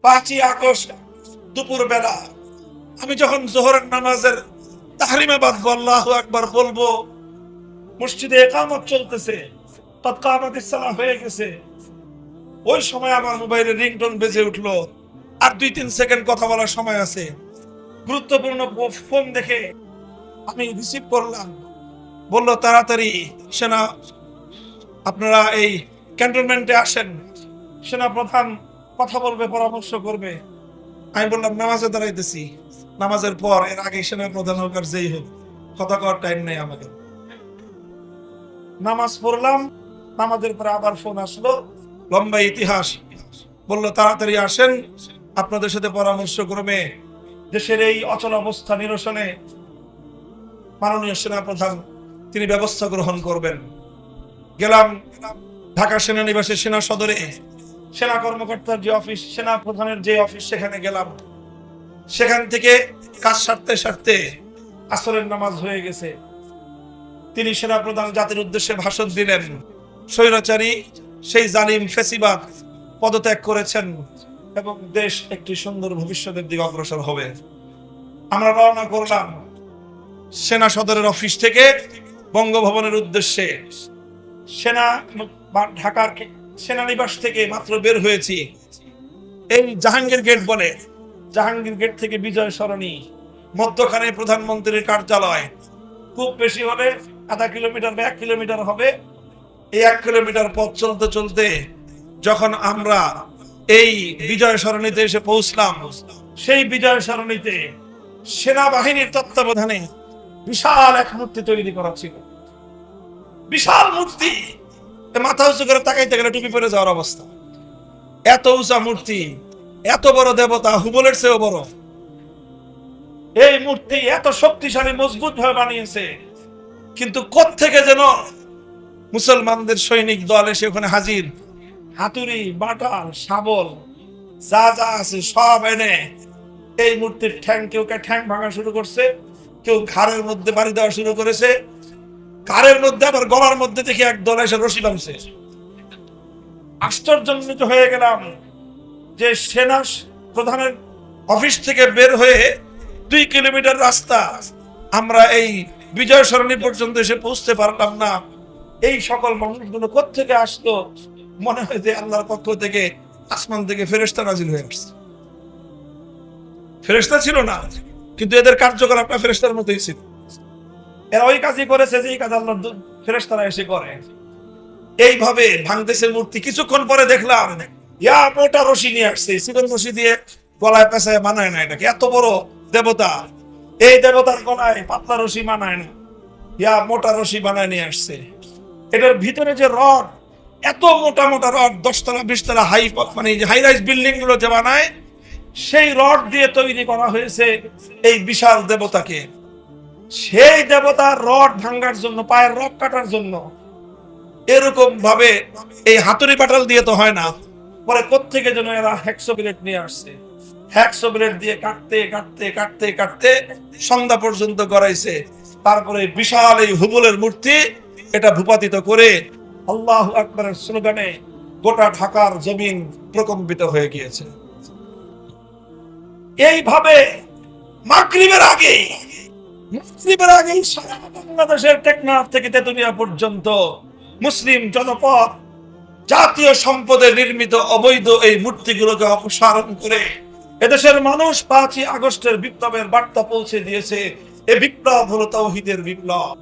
5ই August দুপুর বেলা আমি যখন জোহরের নামাজের তাহরিমে বাঁধবো, আল্লাহু আকবার বলবো, মসজিদে ইকামত চলতেছে, তৎকামাতিস সালাহ হয়ে গেছে, ওই সময় আমার মোবাইলে রিংটোন বেজে উঠলো। আর 2-3 সেকেন্ড কথা বলার সময় আছে। গুরুত্বপূর্ণ ফোন দেখে আমি রিসিভ করলাম। বলল, তাড়াতাড়ি সেনা আপনারা এই ক্যান্টনমেন্টে আসেন, সেনা প্রধান কথা বলবে, পরামর্শ করবে। আমি বললাম, নামাজে দাঁড়াইতেছি, নামাজের পর, এর আগে সেনা প্রধান হোক আর যেই হোক, কথা কওয়ার টাইম নেই আমাদের। নামাজ পড়লাম, নামাজের পরে আবার ফোন আসলো, লম্বা ইতিহাস। বলল, তাড়াতাড়ি আসেন, আপনাদের সাথে পরামর্শ ক্রমে দেশের এই অচল অবস্থা নিরসনে মাননীয় সেনা প্রধান তিনি ব্যবস্থা গ্রহণ করবেন। গেলাম ঢাকা সেনানিবাসে সেনা সদরে, সেনা কর্মকর্তার যে অফিস, সেনা প্রধানের যে অফিস, সেখানে গেলাম। সেখান থেকে কাজ সারতে সারতে আসরের নামাজ হয়ে গেছে। তিনি সেনা প্রধান জাতির উদ্দেশ্যে ভাষণ দিলেন। স্বৈরাচারী সেই জালিম ফেসিবাদ পদত্যাগ করেছেন এবং দেশ একটি সুন্দর ভবিষ্যতের দিকে অগ্রসর হবে। আমরা রওনা করলাম সেনা সদরের অফিস থেকে বঙ্গভবনের উদ্দেশ্যে। ঢাকার সেনানিবাস থেকে মাত্র বের হয়েছি। এই জাহাঙ্গীর গেট বলে, জাহাঙ্গীর গেট থেকে বিজয় সরণি, মধ্যখানে প্রধানমন্ত্রীর কার্যালয়। খুব বেশি হলে আধা কিলোমিটার বা 1 কিলোমিটার হবে। এই 1 কিলোমিটার পথ চলতে চলতে যখন আমরা এই বিজয় সরণিতে এসে পৌঁছলাম, সেই বিজয় সরণিতে সেনাবাহিনীর তত্ত্বাবধানে বিশাল এক মূর্তি তৈরি করা ছিল। বিশাল মূর্তি, মাথা উঁচু করে তাকাইতে গেলে টুপি পরে যাওয়ার অবস্থা। এত উঁচা মূর্তি, এত বড় দেবতা, হুবলের চেয়েও বড়। এই মূর্তি এত শক্তিশালী, মজবুত ভাবে বানিয়েছে। কিন্তু কোত্থেকে যেন মুসলমানদের সৈনিক দল এসে ওখানে হাজির, হাতুড়ি, বাটাল, শাবল, যা যা আছে সব এনে এই মূর্তির কেউ ঠ্যাং ভাঙা শুরু করছে, কেউ ঘাড়ের মধ্যে বাড়ি দেওয়া শুরু করেছে, ঘাড়ের মধ্যে আবার গলার মধ্যে দেখে এক দল এসে রশি বাঁধছে। আশ্চর্যান্বিত হয়ে গেলাম যে সেনা প্রধানের অফিস থেকে বের হয়ে 2 কিলোমিটার রাস্তা আমরা এই বিজয় সরণি পর্যন্ত এসে পৌঁছতে পারলাম না। এই সকল মানুষগুলো কোত্থেকে আসলো? মনে হয় যে আল্লাহর পক্ষ থেকে, আসমান থেকে ফেরেশতা নাজিল হয়ে আসছে। ফেরেশতা ছিল না, কিন্তু এদের কার্যকলাপটা ফেরেশতার মতোই ছিল। এরা ওই কাজই করেছে যে কাজ আল্লাহর ফেরেশতারা এসে করে। এইভাবে ভাঙতেছে মূর্তি। কিছুক্ষণ পরে দেখলাম মোটা রশি নিয়ে আসছে, চিকন রশি দিয়ে গলায় পেঁচায় মানায় না। এটাকে এত বড় দেবতা, এই দেবতার গলায় পাতলা রশি মানায় না, মোটা রশি বানায় নিয়ে আসছে। এটার ভিতরে যে রড, এত মোটা মোটা রড, 10 তলা 20 তলা মানে হাই রাইজ বিল্ডিং গুলো যে বানায়, সেই রড দিয়ে তৈরি করা হয়েছে এই বিশাল দেবতাকে। সেই দেবতার রড ভাঙার জন্য, পায়ের রক কাটার জন্য এরকম ভাবে এই হাতুড়ি পাটাল দিয়ে তো হয় না। পরে কোত্থেকে যেন এরা হ্যাকসো ব্লেড নিয়ে আসছে। হ্যাকসো ব্লেড দিয়ে কাটতে কাটতে কাটতে কাটতে সন্ধ্যা পর্যন্ত গড়াইছে। তারপরে বিশাল এই হুবলের মূর্তি এটা ভূপাতিত করে আল্লাহু আকবারের স্লোগানে গোটা ঢাকার জমিন প্রকম্পিত হয়ে গিয়েছে। এইভাবে মাগরিবের আগে সারা বাংলাদেশের টেকনাফ থেকে তেতুলিয়া পর্যন্ত মুসলিম জনপদ জাতীয় সম্পদে নির্মিত অবৈধ এই মূর্তিগুলোকে অপসারণ করে এদেশের মানুষ 5ই আগস্টের বিপ্লবের বার্তা পৌঁছে দিয়েছে। এই বিপ্লব হলো তাওহীদের বিপ্লব।